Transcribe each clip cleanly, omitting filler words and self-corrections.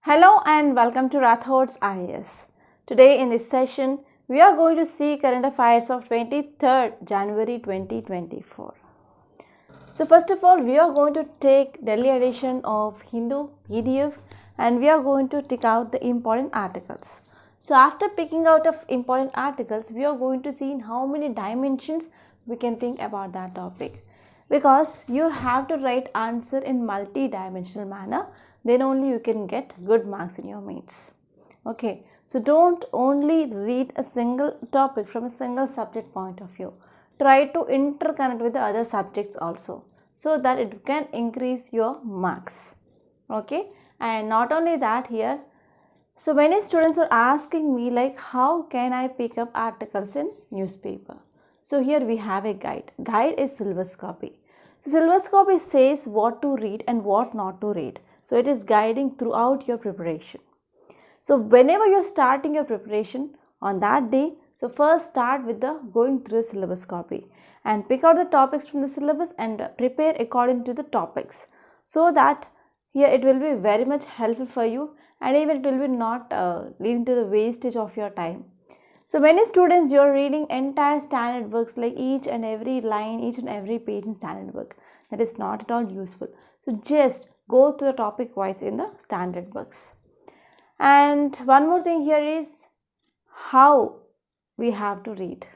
Hello and welcome to Rathods IAS. Today in this session, we are going to see current affairs of 23rd January 2024. So first of all, we are going to take Delhi edition of Hindu PDF and we are going to tick out the important articles. So after picking out of important articles, we are going to see in how many dimensions we can think about that topic. Because you have to write answer in multi-dimensional manner, then only you can get good marks in your mains. Okay, so don't only read a single topic from a single subject point of view. Try to interconnect with the other subjects also, so that it can increase your marks. Okay, and not only that, here, so many students are asking me like, how can I pick up articles in newspaper? So here we have a guide. Guide is syllabus copy. So syllabus copy says what to read and what not to read. So it is guiding throughout your preparation. So whenever you are starting your preparation on that day, so first start with the going through the syllabus copy and pick out the topics from the syllabus and prepare according to the topics, so that here it will be very much helpful for you and even it will be not leading to the wastage of your time. So many students, you are reading entire standard books, like each and every line, each and every page in standard book. That is not at all useful. So just go to the topic wise in the standard books. And one more thing here is how we have to read.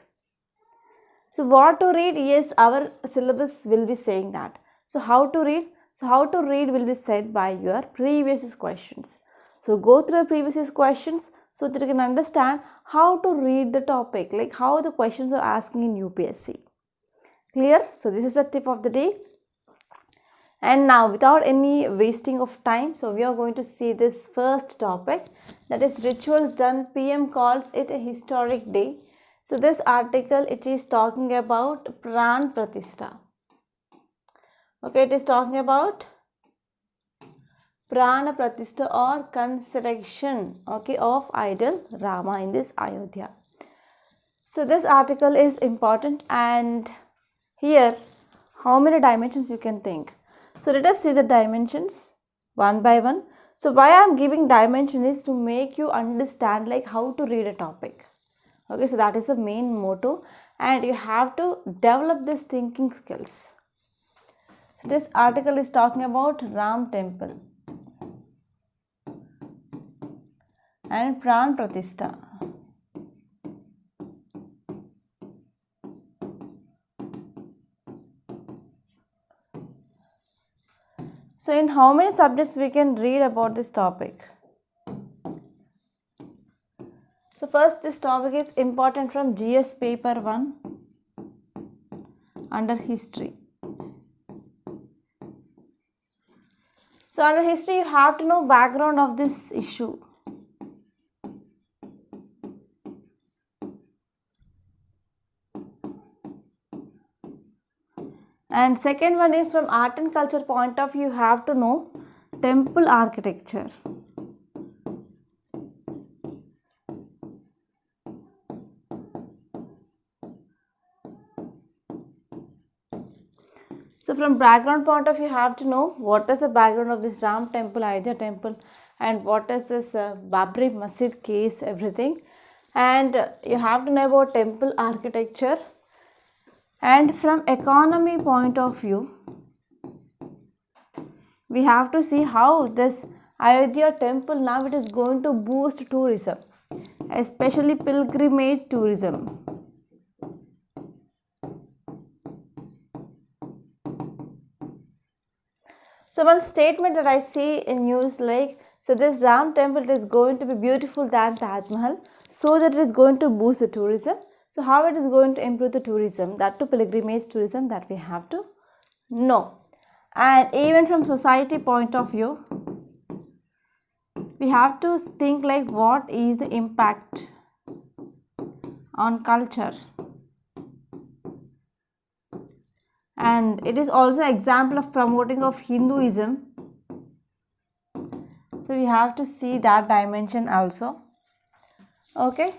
So what to read? Yes, our syllabus will be saying that. So how to read? So how to read will be said by your previous questions. So go through the previous questions so that you can understand how to read the topic, like how the questions are asking in UPSC. Clear? So this is the tip of the day. And now without any wasting of time, so we are going to see this first topic, that is rituals done. PM calls it a historic day. So this article, it is talking about Pran Pratishtha. Okay, it is talking about Prana Pratishtha or construction, okay, of idol Rama in this Ayodhya. So this article is important, and here how many dimensions you can think. So let us see the dimensions one by one. So why I am giving dimension is to make you understand like how to read a topic. Okay, so that is the main motto, and you have to develop this thinking skills. So this article is talking about Ram temple and Pran Pratishtha. So in how many subjects we can read about this topic? So first, this topic is important from GS paper 1 under history. So under history, you have to know background of this issue. And second one is from art and culture point of view, you have to know temple architecture. So from background point of view, you have to know what is the background of this Ram temple, Ayodhya temple, and what is this Babri Masjid case, everything. And you have to know about temple architecture. And from economy point of view, we have to see how this Ayodhya temple now it is going to boost tourism, especially pilgrimage tourism. So one statement that I see in news like, so this Ram temple is going to be beautiful than Taj Mahal, so that it is going to boost the tourism. So how it is going to improve the tourism, that to pilgrimage tourism, that we have to know. And even from society point of view, we have to think like what is the impact on culture. And it is also an example of promoting of Hinduism. So we have to see that dimension also. Okay.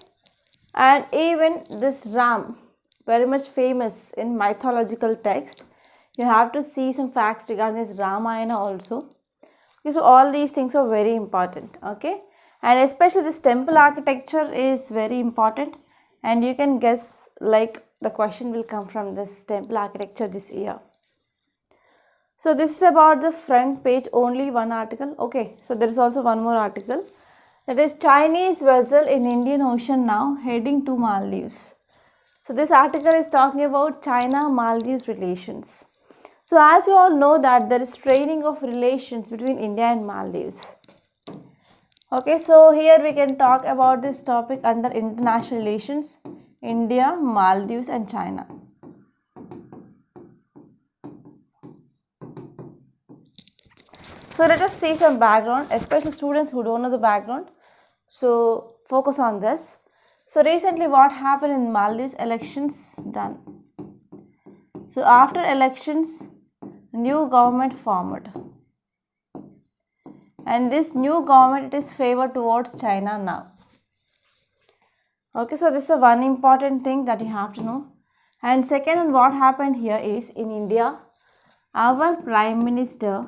And even this Ram, very much famous in mythological text, you have to see some facts regarding this Ramayana also. Okay, so all these things are very important. Okay, and especially this temple architecture is very important, and you can guess like the question will come from this temple architecture this year. So this is about the front page, only one article. Okay, so there is also one more article, that is Chinese vessel in Indian Ocean now heading to Maldives. So this article is talking about China-Maldives relations. So as you all know that there is straining of relations between India and Maldives. Okay, so here we can talk about this topic under international relations, India, Maldives and China. So let us see some background, especially students who don't know the background. So focus on this. So recently what happened in Maldives, elections done. So after elections, new government formed. And this new government, it is favored towards China now. Okay, so this is one important thing that you have to know. And second, what happened here is in India, our Prime Minister,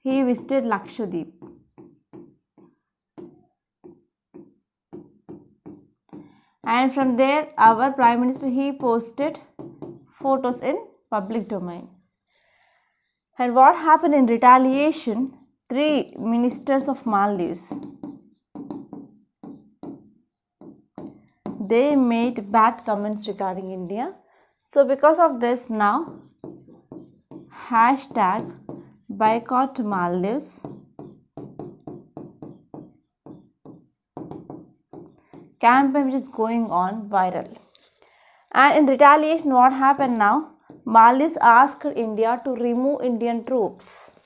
he visited Lakshadweep. And from there, our Prime Minister, he posted photos in public domain. And what happened in retaliation, 3 ministers of Maldives, they made bad comments regarding India. So because of this now, hashtag boycott Maldives campaign which is going on viral. And in retaliation, what happened now? Maldives asked India to remove Indian troops.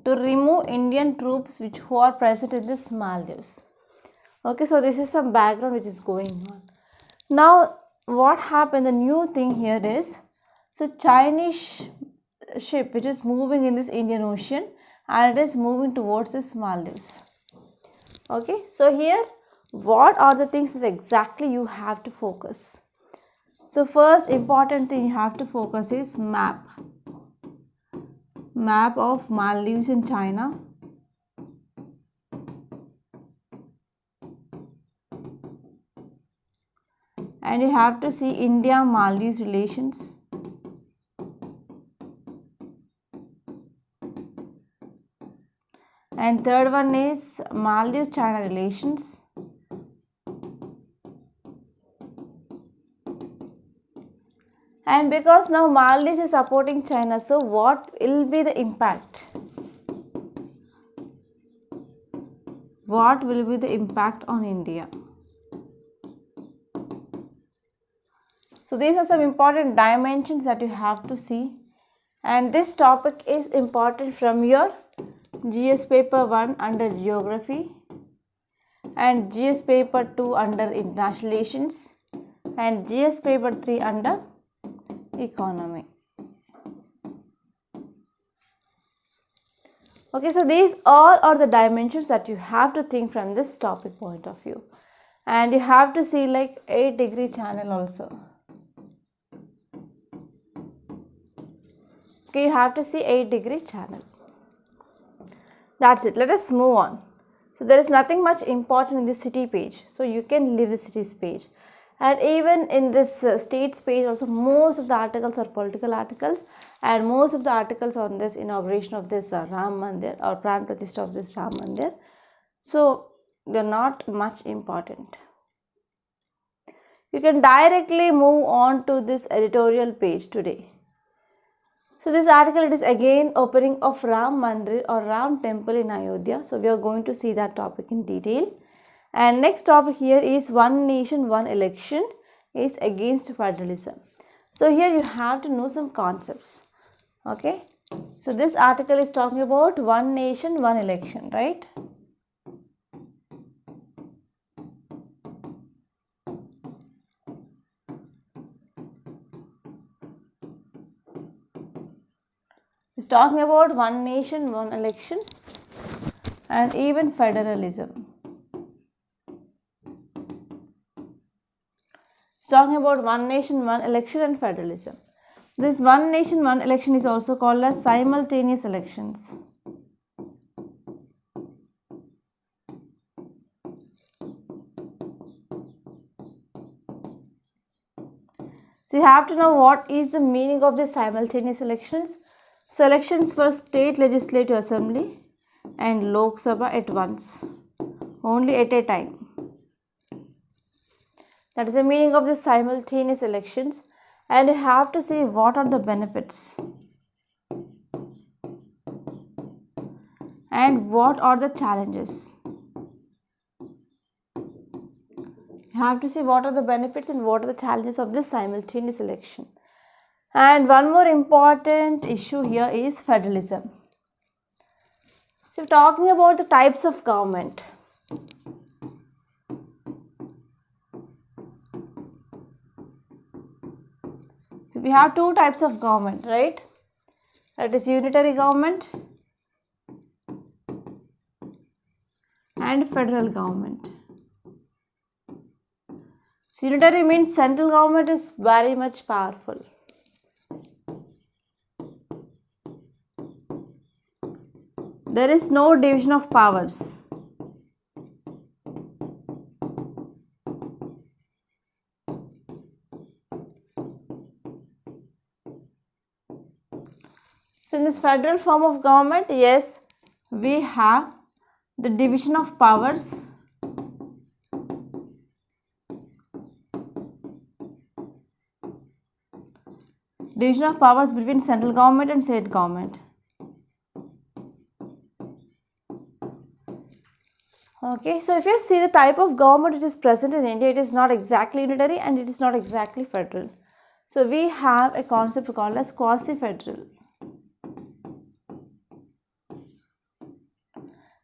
To remove Indian troops who are present in this Maldives. Okay, so this is some background which is going on. Now, what happened? The new thing here is, so Chinese ship which is moving in this Indian Ocean and it is moving towards this Maldives. Okay, so here what are the things is exactly you have to focus. So first important thing you have to focus is map of Maldives in China. And you have to see India-Maldives relations. And third one is Maldives-China relations. And because now Maldives is supporting China, so what will be the impact? What will be the impact on India? So these are some important dimensions that you have to see. And this topic is important from your GS paper 1 under geography and GS paper 2 under international relations and GS paper 3 under economy. Okay, so these all are the dimensions that you have to think from this topic point of view. And you have to see like 8-degree channel also. Okay, you have to see 8-degree channel. That's it. Let us move on. So there is nothing much important in the city page. So you can leave the cities page. And even in this states page also, most of the articles are political articles, and most of the articles on this inauguration of this Ram Mandir or Pran Pratishtha of this Ram Mandir. So they are not much important. You can directly move on to this editorial page today. So this article, it is again opening of Ram Mandir or Ram Temple in Ayodhya. So we are going to see that topic in detail. And next topic here is one nation, one election is against federalism. So here you have to know some concepts. Okay. So this article is talking about one nation, one election, right? It's talking about one nation, one election and even federalism. It's talking about one nation, one election and federalism. This one nation, one election is also called as simultaneous elections. So you have to know what is the meaning of the simultaneous elections. So elections for state legislative assembly and Lok Sabha at once, only at a time. That is the meaning of the simultaneous elections, and you have to see what are the benefits and what are the challenges. You have to see what are the benefits and what are the challenges of this simultaneous election. And one more important issue here is federalism. So talking about the types of government. So we have two types of government, right? That is unitary government and federal government. So unitary means central government is very much powerful. There is no division of powers. So in this federal form of government, yes, we have the division of powers. Division of powers between central government and state government. Okay, so if you see the type of government which is present in India, it is not exactly unitary and it is not exactly federal. So we have a concept called as quasi-federal.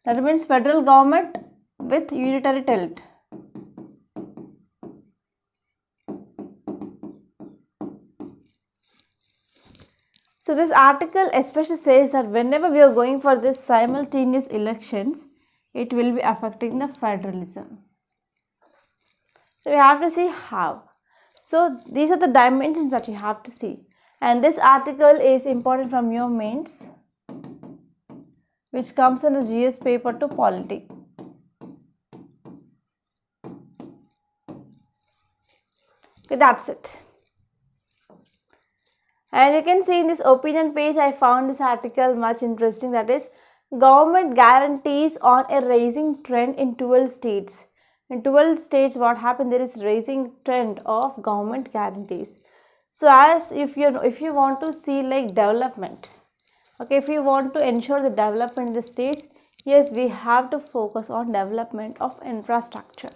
That means federal government with unitary tilt. So this article especially says that whenever we are going for this simultaneous elections, it will be affecting the federalism. So we have to see how. So these are the dimensions that you have to see. And this article is important from your mains, which comes in the GS paper to polity. Okay, that's it. And you can see in this opinion page, I found this article much interesting. That is, government guarantees on a rising trend in 12 states. In 12 states, what happened? There is rising trend of government guarantees. So as if you want to see like development, okay, if you want to ensure the development in the states, yes, we have to focus on development of infrastructure.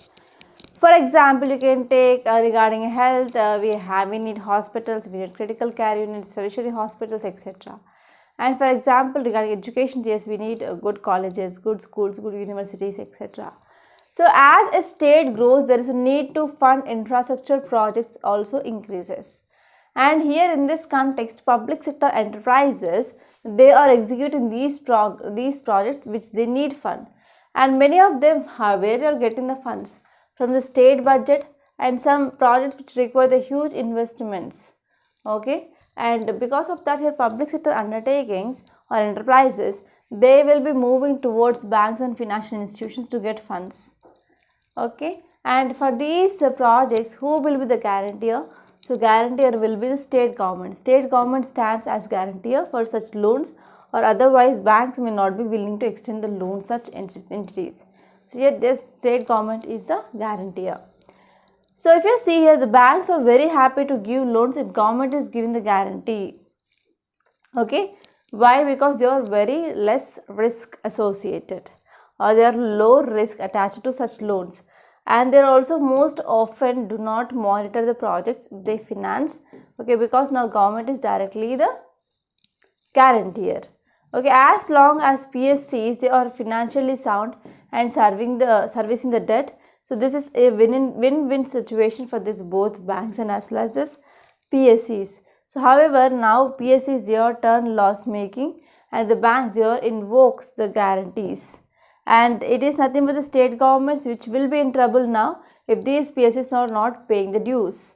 For example, you can take regarding health, we need hospitals, we need critical care units, tertiary hospitals, etc. And for example, regarding education, yes, we need good colleges, good schools, good universities, etc. So as a state grows, there is a need to fund infrastructure projects also increases. And here in this context, public sector enterprises, they are executing these projects which they need fund. And many of them, where they are getting the funds? From the state budget, and some projects which require the huge investments. Okay, and because of that, here public sector undertakings or enterprises, they will be moving towards banks and financial institutions to get funds. Okay, and for these projects, who will be the guarantor? So guarantor will be the state government. State government stands as guarantor for such loans, or otherwise banks may not be willing to extend the loan such entities. So here this state government is the guarantor. So if you see here, the banks are very happy to give loans if government is giving the guarantee. Okay, why? Because they are very less risk associated, or they are low risk attached to such loans, and they are also most often do not monitor the projects they finance. Okay, because now government is directly the guarantor. Okay, as long as PSCs, they are financially sound and servicing the debt. So this is a win-win situation for this both banks and as well as this PSCs. So however, now PSCs, they are turn loss making, and the banks, they are invokes the guarantees. And it is nothing but the state governments which will be in trouble now if these PSCs are not paying the dues.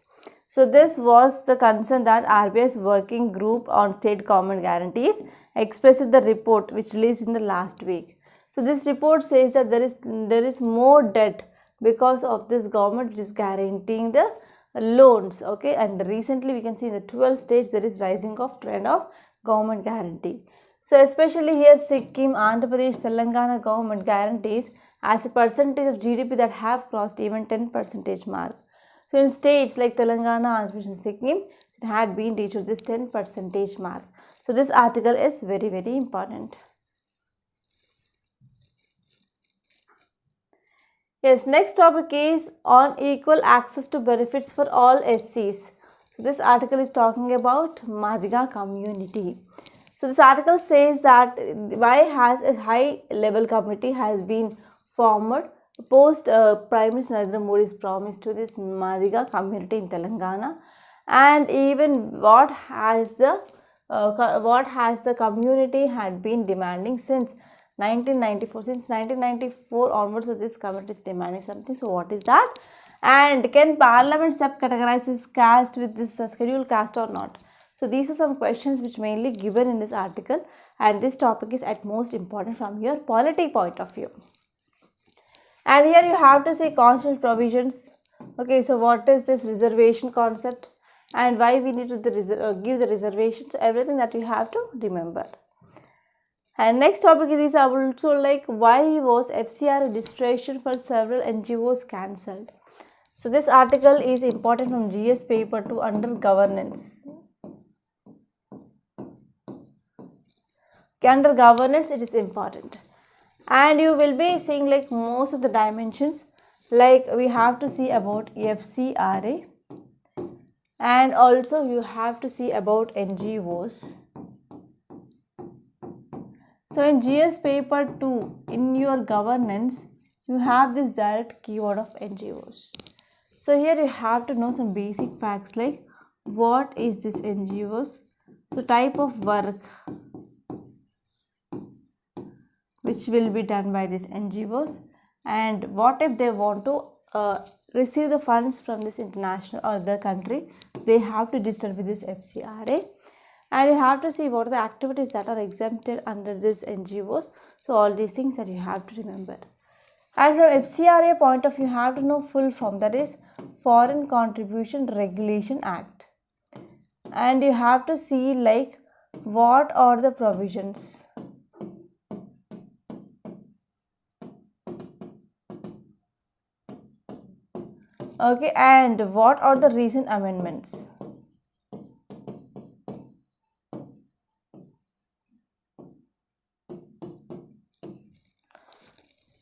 So this was the concern that RBI's working group on state government guarantees expressed the report which released in the last week. So this report says that there is more debt because of this government which is guaranteeing the loans. Okay, and recently we can see in the 12 states there is rising of trend of government guarantee. So especially here Sikkim, Andhra Pradesh, Telangana government guarantees as a percentage of GDP that have crossed even 10% mark. So in states like Telangana, Andhra Pradesh and Sikkim, it had been reached this 10% mark. So this article is very, very important. Yes, next topic is on equal access to benefits for all SCs. So this article is talking about Madiga community. So this article says that why has a high level committee has been formed post Prime Minister Narendra Modi's promise to this Madiga community in Telangana, and even what has the community had been demanding since 1994. Since 1994 onwards, so this community is demanding something. So what is that? And can Parliament subcategorize this caste with this scheduled caste or not? So these are some questions which mainly given in this article, and this topic is at most important from your polity point of view. And here you have to see constitutional provisions. Okay, so what is this reservation concept and why we need to give the reservations, everything that you have to remember. And next topic is also like why was FCR registration for several NGOs cancelled. So this article is important from GS paper 2 under governance. Under governance it is important. And you will be seeing like most of the dimensions, like we have to see about FCRA and also you have to see about NGOs. So in GS paper 2 in your governance you have this direct keyword of NGOs. So here you have to know some basic facts like what is this NGOs, so type of work which will be done by these NGOs, and what if they want to receive the funds from this international or the country, they have to register with this FCRA, and you have to see what are the activities that are exempted under this NGOs. So all these things that you have to remember. And from FCRA point of view, you have to know full form, that is Foreign Contribution Regulation Act, and you have to see like what are the provisions. Okay, and what are the recent amendments?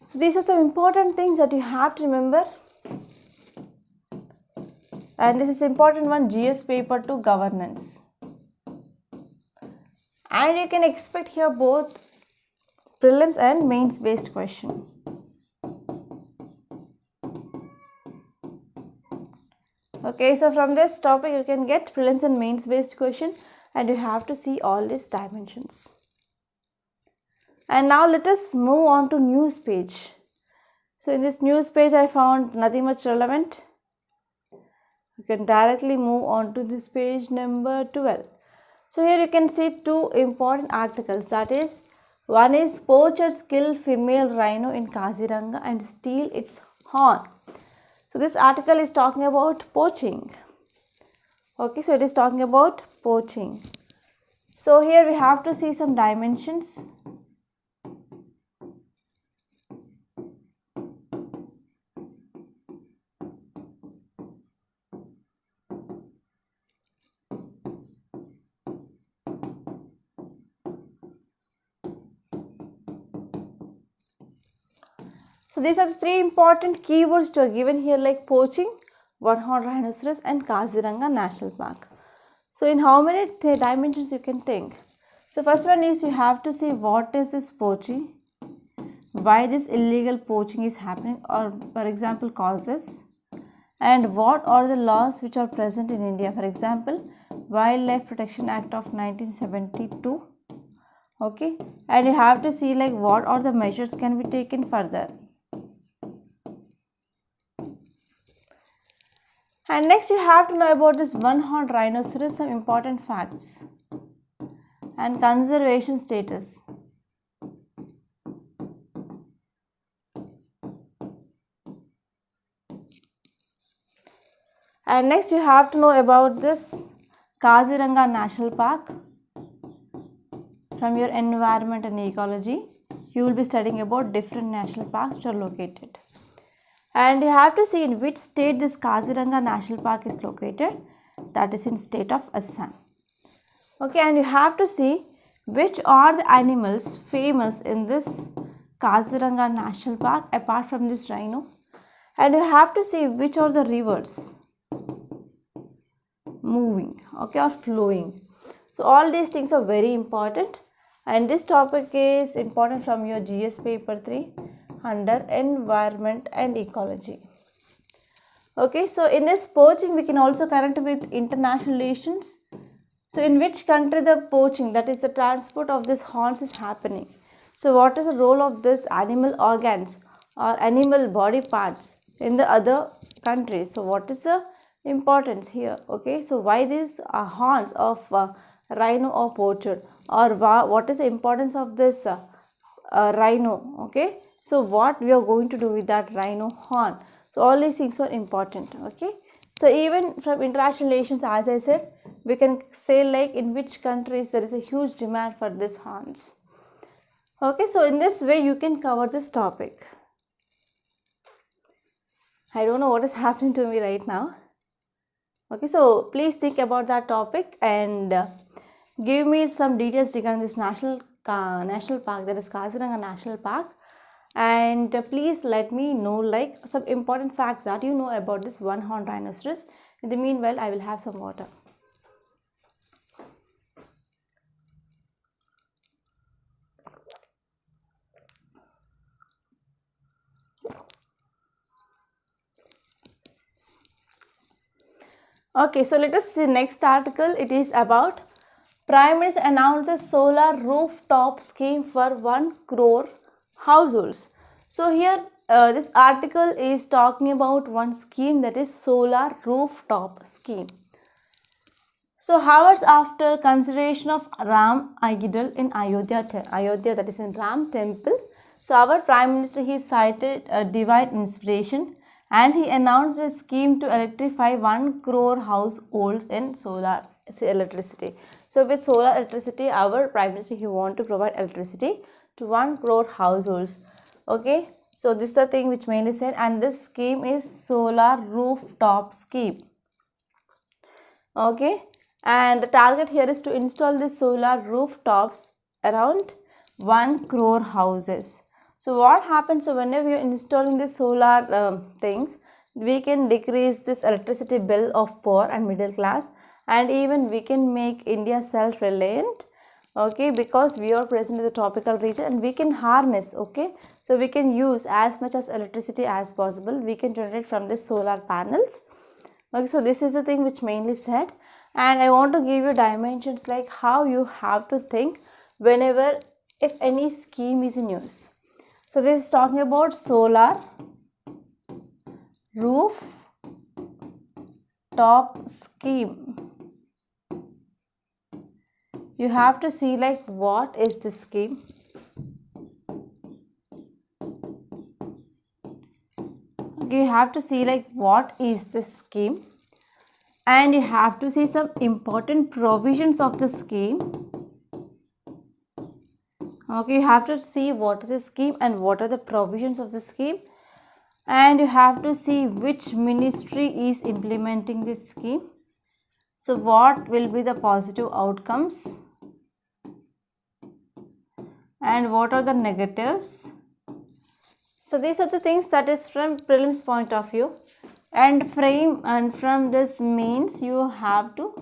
So these are some important things that you have to remember, and this is important one, GS paper 2 governance, and you can expect here both prelims and mains based question. Okay, so from this topic you can get prelims and mains based question, and you have to see all these dimensions. And now let us move on to news page. So in this news page I found nothing much relevant. You can directly move on to this page number 12. So here you can see two important articles, that is one is poachers kill female rhino in Kaziranga and steal its horn. So this article is talking about poaching. Okay, so it is talking about poaching. So here we have to see some dimensions. So these are the three important keywords which are given here, like poaching, one-horned rhinoceros and Kaziranga National Park. So in how many dimensions you can think? So first one is you have to see what is this poaching, why this illegal poaching is happening, or for example causes, and what are the laws which are present in India, for example Wildlife Protection Act of 1972. Okay, and you have to see like what are the measures can be taken further. And next you have to know about this one-horned rhinoceros, some important facts and conservation status. And next you have to know about this Kaziranga National Park. From your environment and ecology, you will be studying about different national parks which are located. And you have to see in which state this Kaziranga National Park is located. That is in state of Assam. Okay, and you have to see which are the animals famous in this Kaziranga National Park apart from this rhino. And you have to see which are the rivers moving, okay, or flowing. So all these things are very important, and this topic is important from your GS paper 3 under environment and ecology. Okay, so in this poaching we can also connect with international relations. So in which country the poaching, that is the transport of these horns, is happening? So what is the role of this animal organs or animal body parts in the other countries? So what is the importance here? Okay, so why these horns of rhino or poacher, or what is the importance of this rhino? Okay, so what we are going to do with that rhino horn? So all these things are important. Okay, so even from international relations, as I said, we can say like in which countries there is a huge demand for these horns. Okay, so in this way you can cover this topic. I don't know what is happening to me right now. Okay, so please think about that topic and give me some details regarding this national park, that is Kaziranga National Park, and please let me know like some important facts that you know about this one-horned rhinoceros. In the meanwhile, I will have some water. Okay, so let us see next article. It is about Prime Minister announces solar rooftop scheme for 1 crore households. So here this article is talking about one scheme, that is solar rooftop scheme. So hours after consideration of Ram idol in Ayodhya, that is in Ram temple. So our Prime Minister, he cited a divine inspiration and he announced a scheme to electrify 1 crore households in solar electricity. So with solar electricity, our Prime Minister, he want to provide electricity to 1 crore households. Okay, so this is the thing which mainly said, and this scheme is solar rooftop scheme. Okay, and the target here is to install the solar rooftops around 1 crore houses. So what happens, so whenever you are installing the solar things, we can decrease this electricity bill of poor and middle class, and even we can make India self-reliant. Okay, because we are present in the tropical region and we can harness. Okay, so we can use as much as electricity as possible. We can generate from the solar panels. Okay, so this is the thing which mainly said, and I want to give you dimensions like how you have to think whenever if any scheme is in use. So this is talking about solar roof top scheme. You have to see like what is this scheme. You have to see like what is this scheme, and you have to see some important provisions of the scheme. Okay, you have to see what is the scheme and what are the provisions of the scheme, and you have to see which ministry is implementing this scheme. So what will be the positive outcomes and what are the negatives. So these are the things that is from prelims point of view, and from this means you have to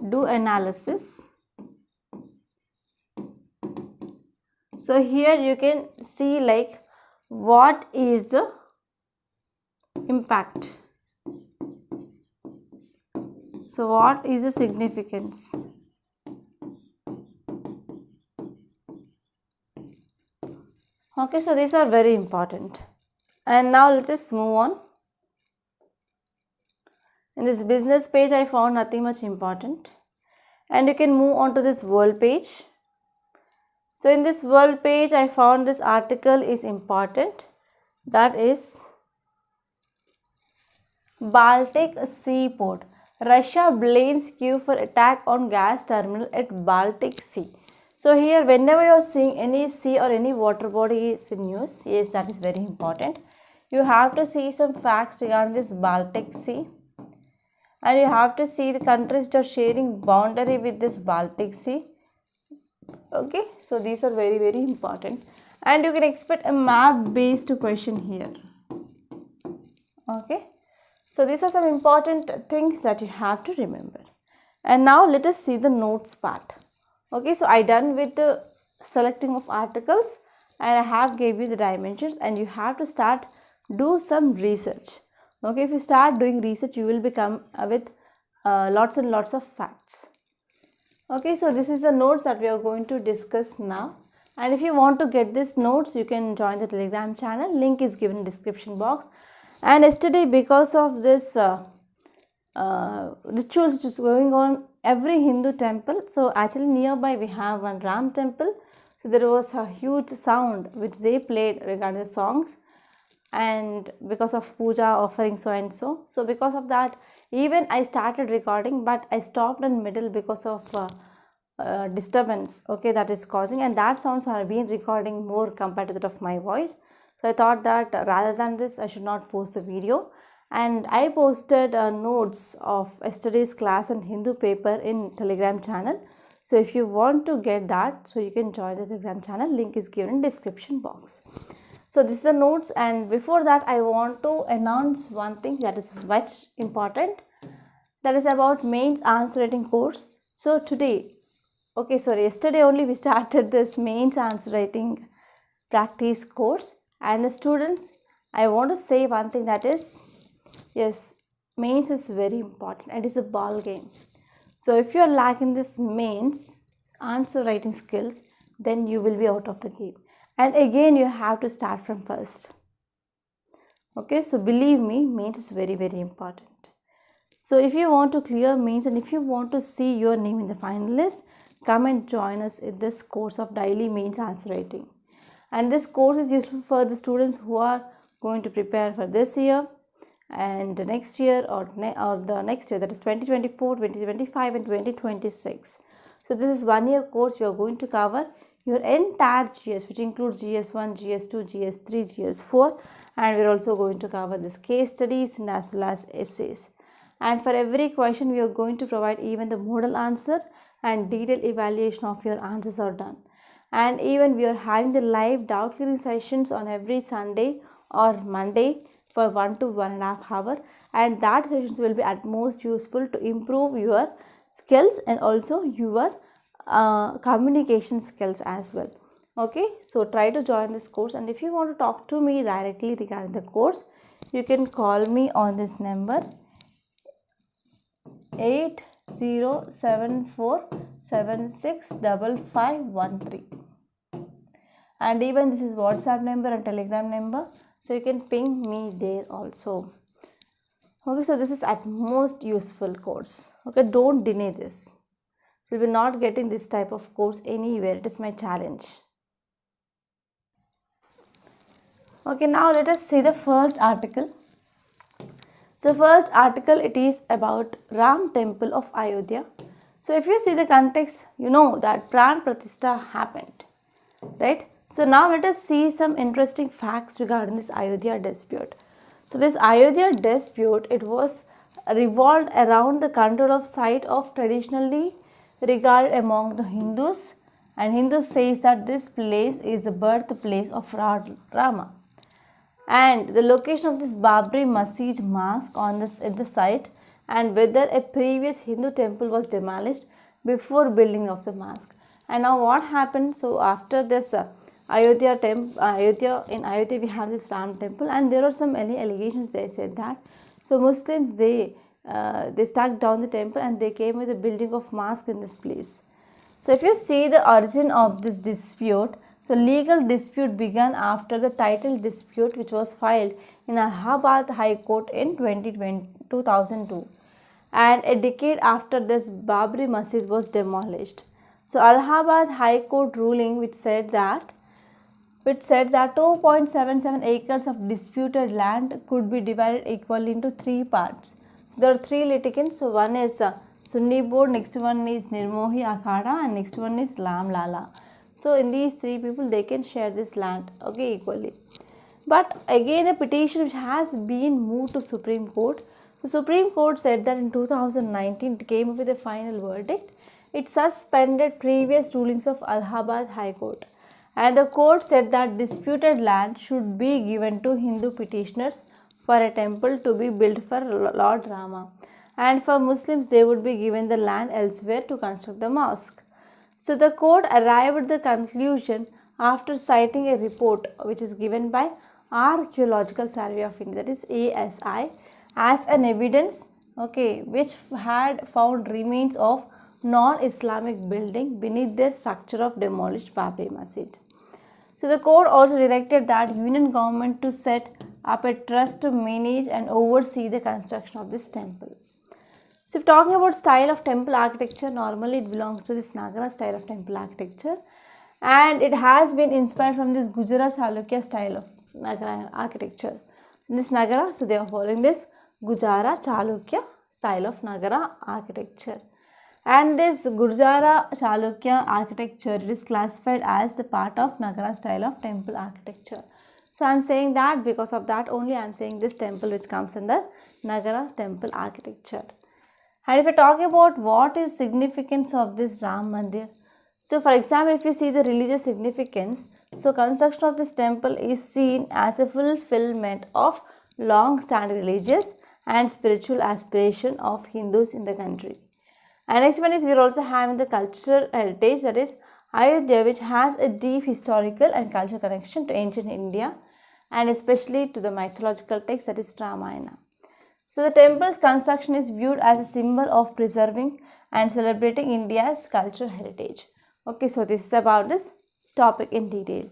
do analysis. So here you can see like what is the impact. So what is the significance? Okay, so these are very important. And now let's just move on. In this business page, I found nothing much important. And you can move on to this world page. So in this world page, I found this article is important. That is Baltic Seaport. Russia blames Kyiv for attack on gas terminal at Baltic Sea. So here, whenever you are seeing any sea or any water body is in news, yes, that is very important. You have to see some facts regarding this Baltic Sea. And you have to see the countries that are sharing boundary with this Baltic Sea. Okay, so these are very, very important. And you can expect a map based question here. Okay, so these are some important things that you have to remember. And now let us see the notes part. Okay, so I done with the selecting of articles and I have gave you the dimensions, and you have to start do some research. Okay, if you start doing research, you will become with lots and lots of facts. Okay, so this is the notes that we are going to discuss now. And if you want to get these notes, you can join the Telegram channel. Link is given in the description box. And yesterday, because of this rituals which is going on every Hindu temple, so actually nearby we have one Ram temple. So there was a huge sound which they played regarding the songs, and because of puja offering so and so. So because of that, even I started recording, but I stopped in middle because of disturbance, okay, that is causing, and that sounds have been recording more compared to that of my voice. So I thought that rather than this, I should not post the video. And I posted notes of yesterday's class and Hindu paper in Telegram channel. So if you want to get that, so you can join the Telegram channel. Link is given in description box. So this is the notes, and before that I want to announce one thing that is much important, that is about mains answer writing course. So today, okay, sorry, yesterday only we started this mains answer writing practice course. And the students, I want to say one thing, that is, yes, mains is very important. It is a ball game. So if you are lacking this mains answer writing skills, then you will be out of the game. And again, you have to start from first. Okay, so believe me, mains is very, very important. So if you want to clear mains and if you want to see your name in the finalist, come and join us in this course of daily mains answer writing. And this course is useful for the students who are going to prepare for this year and the next year, or the next year, that is 2024, 2025 and 2026. So this is 1 year course. You are going to cover your entire GS, which includes GS1, GS2, GS3, GS4, and we are also going to cover this case studies and as well as essays. And for every question, we are going to provide even the model answer, and detailed evaluation of your answers are done. And even we are having the live doubt clearing sessions on every Sunday or Monday for 1 to 1.5 hours, and that sessions will be at most useful to improve your skills and also your communication skills as well. Okay, so try to join this course, and if you want to talk to me directly regarding the course, you can call me on this number 8074765513, and even this is WhatsApp number and Telegram number, so you can ping me there also. Okay, so this is at most useful course. Okay, don't deny this. So you will not getting this type of course anywhere. It is my challenge. Okay, now let us see the first article. So first article, it is about Ram temple of Ayodhya. So if you see the context, you know that Pran Pratishtha happened, right? So now let us see some interesting facts regarding this Ayodhya dispute. So this Ayodhya dispute, it was revolved around the control of site of traditionally regarded among the Hindus, and Hindus says that this place is the birthplace of Rama, and the location of this Babri Masjid mosque on this at the site, and whether a previous Hindu temple was demolished before building of the mosque. And now what happened? So after this Ayodhya we have this Ram temple, and there are some many allegations. They said that so Muslims they struck down the temple and they came with the building of mosque in this place. So if you see the origin of this dispute, so legal dispute began after the title dispute which was filed in Allahabad High Court in 2002. and a decade after this Babri Masjid was demolished. So Allahabad High Court ruling which said that 2.77 acres of disputed land could be divided equally into three parts. There are three litigants. So one is Sunni board, next one is Nirmohi Akhada, and next one is Lam Lala. So in these three people they can share this land, okay, equally. But again a petition which has been moved to Supreme Court. The Supreme Court said that in 2019 it came up with a final verdict. It suspended previous rulings of Allahabad High Court. And the court said that disputed land should be given to Hindu petitioners for a temple to be built for Lord Rama, and for Muslims they would be given the land elsewhere to construct the mosque. So the court arrived at the conclusion after citing a report which is given by Archaeological Survey of India, that is ASI, as an evidence, okay, which had found remains of non-Islamic building beneath their structure of demolished Babri Masjid. So the court also directed that union government to set up a trust to manage and oversee the construction of this temple. So if talking about style of temple architecture, normally it belongs to this Nagara style of temple architecture, and it has been inspired from this Gujarat Chalukya style of Nagara architecture. In this Nagara, so they are following this Gujarat Chalukya style of Nagara architecture. And this Gurjara Chalukya architecture is classified as the part of Nagara style of temple architecture. So I am saying that because of that only I am saying this temple which comes under Nagara temple architecture. And if we talk about what is significance of this Ram Mandir, so for example if you see the religious significance, so construction of this temple is seen as a fulfillment of long-standing religious and spiritual aspiration of Hindus in the country. And next one is we are also having the cultural heritage, that is Ayodhya, which has a deep historical and cultural connection to ancient India and especially to the mythological text, that is Ramayana. So the temple's construction is viewed as a symbol of preserving and celebrating India's cultural heritage. Okay, so this is about this topic in detail.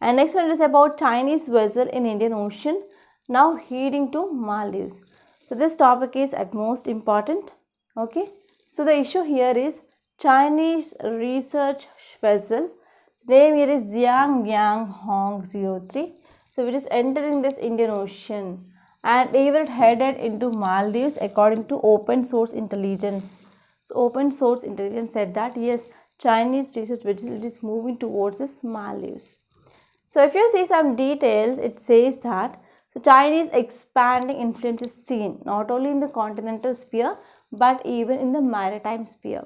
And next one is about Chinese vessel in Indian Ocean now heading to Maldives. So this topic is at most important. Okay. So the issue here is Chinese research vessel. So name here is Jiang Hong 03. So which is entering this Indian Ocean and even headed into Maldives according to open source intelligence. So open source intelligence said that yes, Chinese research vessel is moving towards this Maldives. So if you see some details, it says that so Chinese expanding influence is seen not only in the continental sphere but even in the maritime sphere.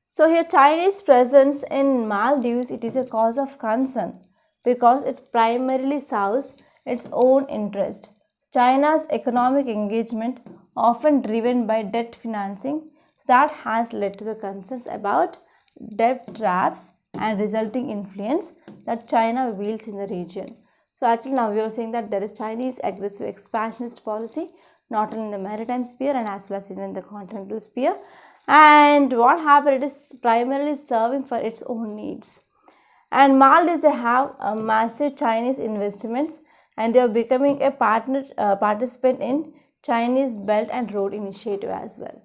So here Chinese presence in Maldives, it is a cause of concern because it primarily serves its own interest. China's economic engagement, often driven by debt financing, that has led to the concerns about debt traps and resulting influence that China wields in the region. So actually now we are saying that there is Chinese aggressive expansionist policy not only in the maritime sphere and as well as in the continental sphere. And what happened, it is primarily serving for its own needs. And Maldives, they have a massive Chinese investments and they are becoming a participant in Chinese Belt and Road Initiative as well.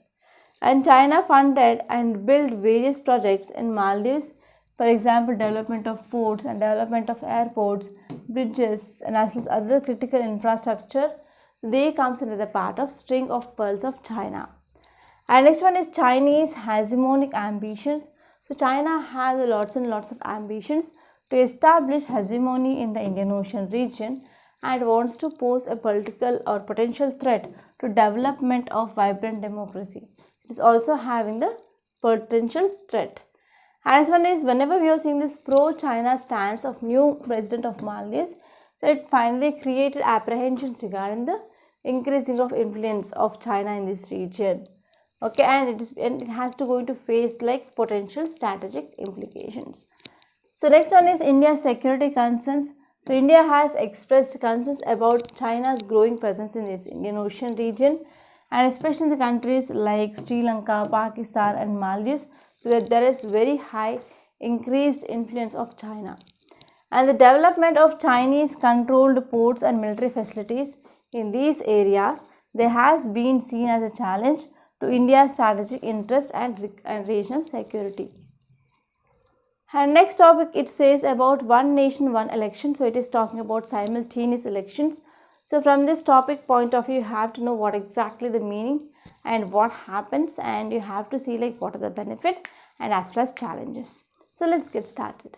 And China funded and built various projects in Maldives, for example development of ports and development of airports, bridges and as well as other critical infrastructure. They comes into the part of string of pearls of China. And next one is Chinese hegemonic ambitions. So China has lots and lots of ambitions to establish hegemony in the Indian Ocean region and wants to pose a political or potential threat to development of vibrant democracy. It is also having the potential threat. And next one is whenever we are seeing this pro-China stance of new president of Maldives, so it finally created apprehensions regarding the increasing of influence of China in this region. Okay, and it has to going to face like potential strategic implications. So next one is India's security concerns. So India has expressed concerns about China's growing presence in this Indian Ocean region and especially in the countries like Sri Lanka, Pakistan and Maldives, so that there is very high increased influence of China. And the development of Chinese controlled ports and military facilities in these areas, they has been seen as a challenge to India's strategic interest and regional security. And next topic, it says about one nation, one election. So it is talking about simultaneous elections. So from this topic point of view, you have to know what exactly the meaning and what happens, and you have to see like what are the benefits and as well as challenges. So let's get started.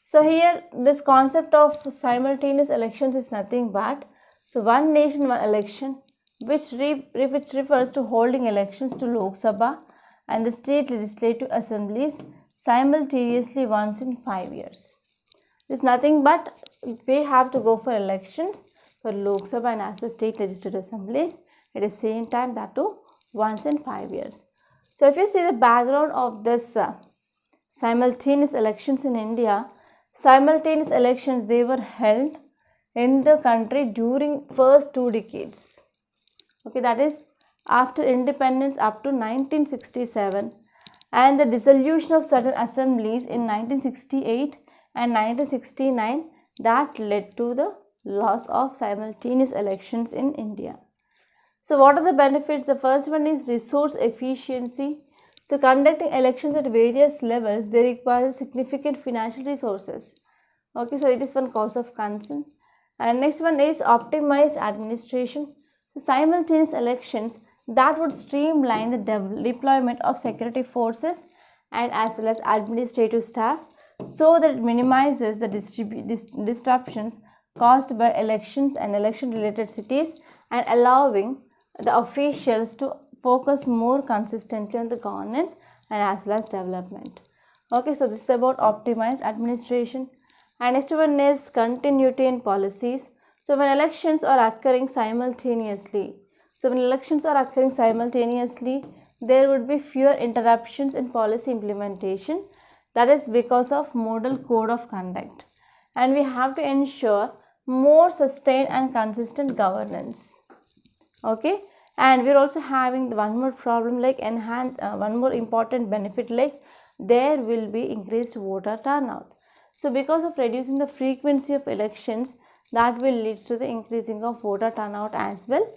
So here this concept of simultaneous elections is nothing but one nation, one election, which refers to holding elections to Lok Sabha and the state legislative assemblies simultaneously once in 5 years. It is nothing but we have to go for elections for Lok Sabha and as well state legislative assemblies at the same time, that too once in 5 years. So if you see the background of this simultaneous elections in India, simultaneous elections, they were held in the country during first 2 decades. Okay, that is after independence up to 1967, and the dissolution of certain assemblies in 1968 and 1969 that led to the loss of simultaneous elections in India. So what are the benefits? The first one is resource efficiency. So conducting elections at various levels, they require significant financial resources. Okay, so it is one cause of concern. And next one is optimized administration. So simultaneous elections that would streamline the deployment of security forces and as well as administrative staff, so that it minimizes the disruptions caused by elections and election related cities, and allowing the officials to focus more consistently on the governance and as well as development. Okay, so this is about optimized administration. And next one is continuity in policies. So when elections are occurring simultaneously, there would be fewer interruptions in policy implementation. That is because of model code of conduct. And we have to ensure more sustained and consistent governance. Okay, and we're also having one more problem like one more important benefit, like there will be increased voter turnout. So because of reducing the frequency of elections, that will lead to the increasing of voter turnout as well.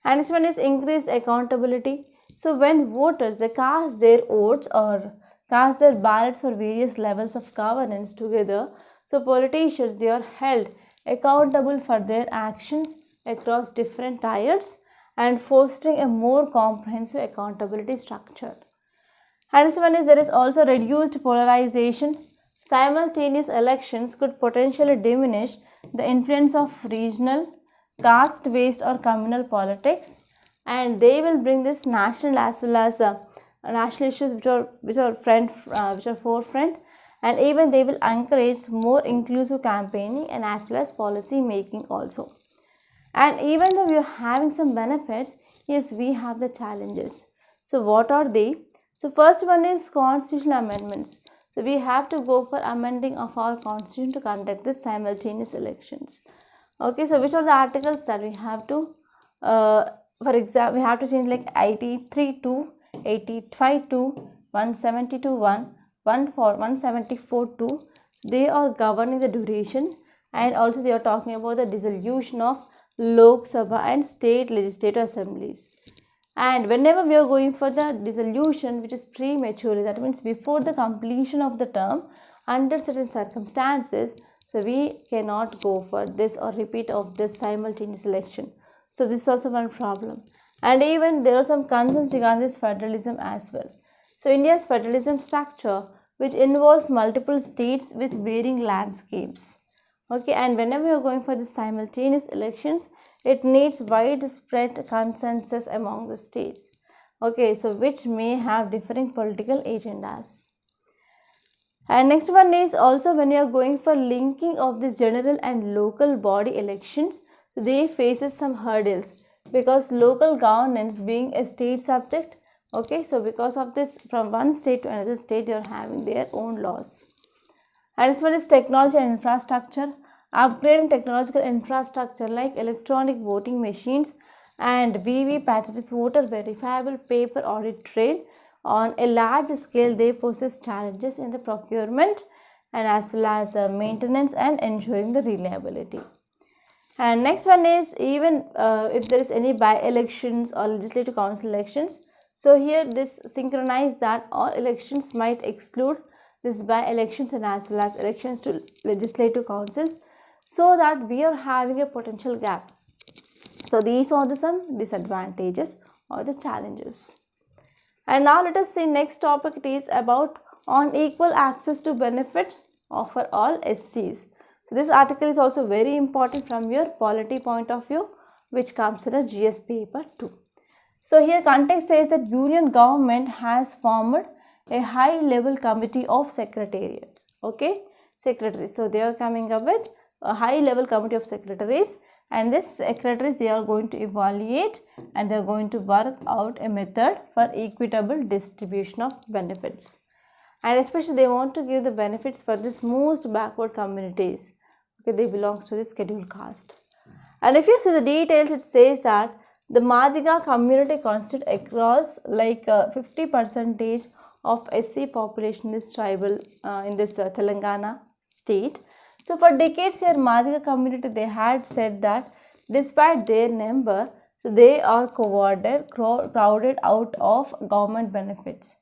And this one is increased accountability. So when voters, they cast their votes or cast their ballots for various levels of governance together, so politicians, they are held accountable for their actions across different tiers and fostering a more comprehensive accountability structure. And this one is there is also reduced polarization. Simultaneous elections could potentially diminish the influence of regional, caste-based or communal politics, and they will bring this national as well as national issues which are forefront, and even they will encourage more inclusive campaigning and as well as policy making also. And even though we are having some benefits, yes, we have the challenges. So what are they? So first one is constitutional amendments. So we have to go for amending of our constitution to conduct the simultaneous elections. Okay, so which are the articles that we have to, for example, we have to change like 83 to 85 to 170 to 174 to. So they are governing the duration, and also they are talking about the dissolution of Lok Sabha and state legislative assemblies. And whenever we are going for the dissolution which is prematurely, that means before the completion of the term, under certain circumstances, so we cannot go for this or repeat of this simultaneous election. So this is also one problem. And even there are some concerns regarding this federalism as well. So India's federalism structure, which involves multiple states with varying landscapes. Okay, and whenever you are going for the simultaneous elections, it needs widespread consensus among the states. Okay, so which may have differing political agendas. And next one is also when you are going for linking of this general and local body elections, they faces some hurdles because local governance being a state subject. Okay, so because of this, from one state to another state, they are having their own laws. And this one is technology and infrastructure. Upgrading technological infrastructure like electronic voting machines and VVPAT, that is voter verifiable paper audit trail, on a large scale, they possess challenges in the procurement and as well as maintenance and ensuring the reliability. And next one is even if there is any by-elections or legislative council elections, So here this synchronized that all elections might exclude this by elections and as well as elections to legislative councils, so that we are having a potential gap. So these are the some disadvantages or the challenges. And now let us see next topic. It is about unequal access to benefits for all SCs. So this article is also very important from your polity point of view, which comes in a GS paper 2. So here context says that union government has formed a high level committee of secretariats. Okay, secretaries. So they are coming up with a high level committee of secretaries, and this secretaries they are going to evaluate and they are going to work out a method for equitable distribution of benefits. And especially they want to give the benefits for this most backward communities. Okay, they belongs to the scheduled caste. And if you see the details, it says that the Madiga community constitute across like 50% of SC population in this tribal in this Telangana state. So for decades here Madiga community they had said that despite their number, so they are crowded out of government benefits.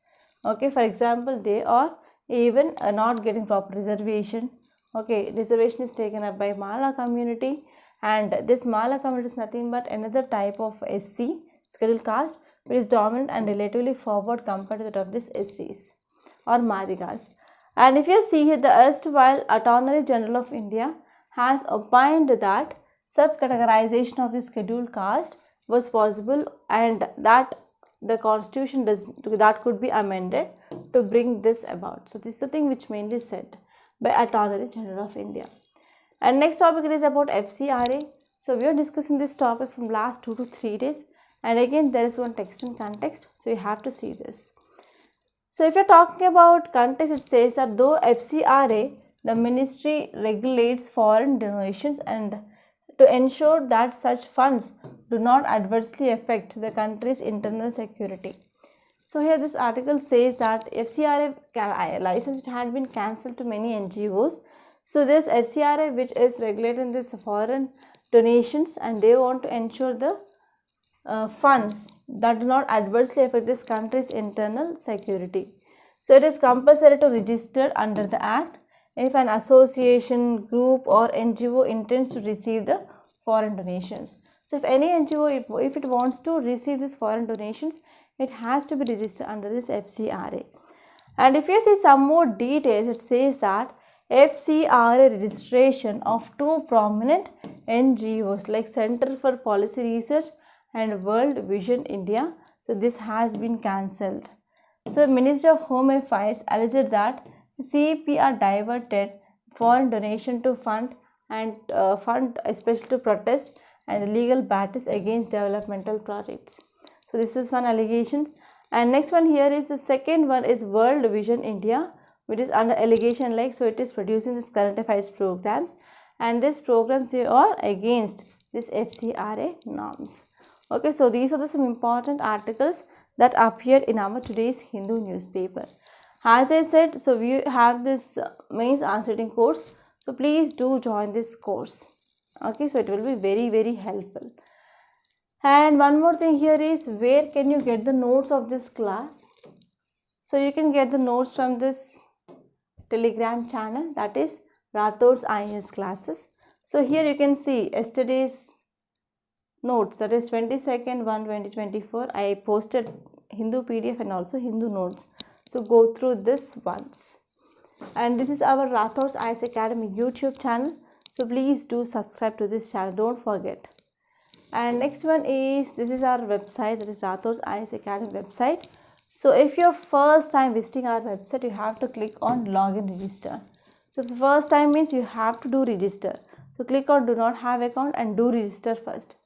Okay, for example, they are even not getting proper reservation. Okay, reservation is taken up by Mala community, and this Mala community is nothing but another type of SC, scheduled caste, which is dominant and relatively forward compared to that of this SCs or Madigas. And if you see here, the erstwhile Attorney General of India has opined that subcategorization of the scheduled caste was possible and that the constitution that could be amended to bring this about. So this is the thing which mainly said by Attorney General of India. And next topic it is about FCRA. So we are discussing this topic from last 2 to 3 days, and again there is one text and context, so you have to see this. So if you are talking about context, it says that though FCRA, the ministry regulates foreign donations and to ensure that such funds do not adversely affect the country's internal security. So here this article says that FCRA license which had been cancelled to many NGOs. So this FCRA which is regulating this foreign donations, and they want to ensure the funds that do not adversely affect this country's internal security. So it is compulsory to register under the Act if an association, group or NGO intends to receive the foreign donations. So if any NGO, if it wants to receive these foreign donations, it has to be registered under this FCRA. And if you see some more details, it says that FCRA registration of 2 prominent NGOs like Center for Policy Research and World Vision India, so this has been cancelled. So Ministry of Home Affairs alleged that CP are diverted foreign donation to fund especially to protest and legal battles against developmental projects. So this is one allegation. And next one here is the second one is World Vision India, which is under allegation like, so it is producing this current affairs programs, and these programs they are against this FCRA norms. Okay, so these are some important articles that appeared in our today's Hindu newspaper. As I said, so we have this mains answering course, so please do join this course. Okay, so it will be very helpful. And one more thing here is, where can you get the notes of this class? So you can get the notes from this Telegram channel, that is Rathods IAS classes. So here you can see yesterday's notes, that is 22nd 1/2024. I posted Hindu PDF and also Hindu notes. So go through this once. And this is our Rathods IAS Academy YouTube channel. So please do subscribe to this channel, don't forget. And next one is, this is our website, that is Rathods IAS Academy website. So if you're first time visiting our website, you have to click on login register. So the first time means you have to do register. So click on do not have account and do register first.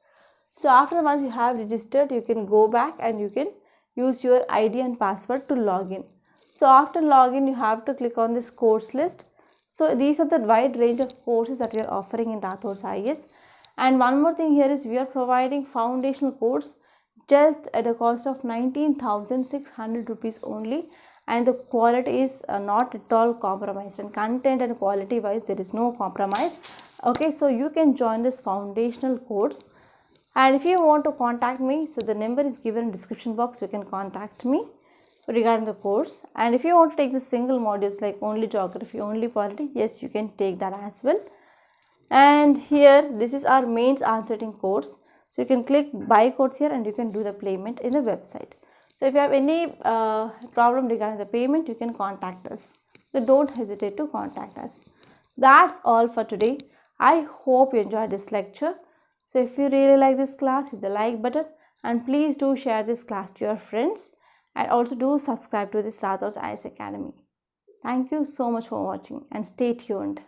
So after once you have registered, you can go back and you can use your ID and password to log in. So after login, you have to click on this course list. So these are the wide range of courses that we are offering in Rathods IAS. And one more thing here is, we are providing foundational course just at a cost of 19,600 rupees only, and the quality is not at all compromised, and content and quality wise there is no compromise. Okay, so you can join this foundational course And if you want to contact me, so the number is given in description box. You can contact me regarding the course. And if you want to take the single modules like only geography, only polity, yes, you can take that as well. And here this is our mains answering course. So you can click buy course here and you can do the payment in the website. So if you have any problem regarding the payment, you can contact us. So don't hesitate to contact us. That's all for today. I hope you enjoyed this lecture. So if you really like this class, hit the like button and please do share this class to your friends, and also do subscribe to this Rathods IAS Academy. Thank you so much for watching and stay tuned.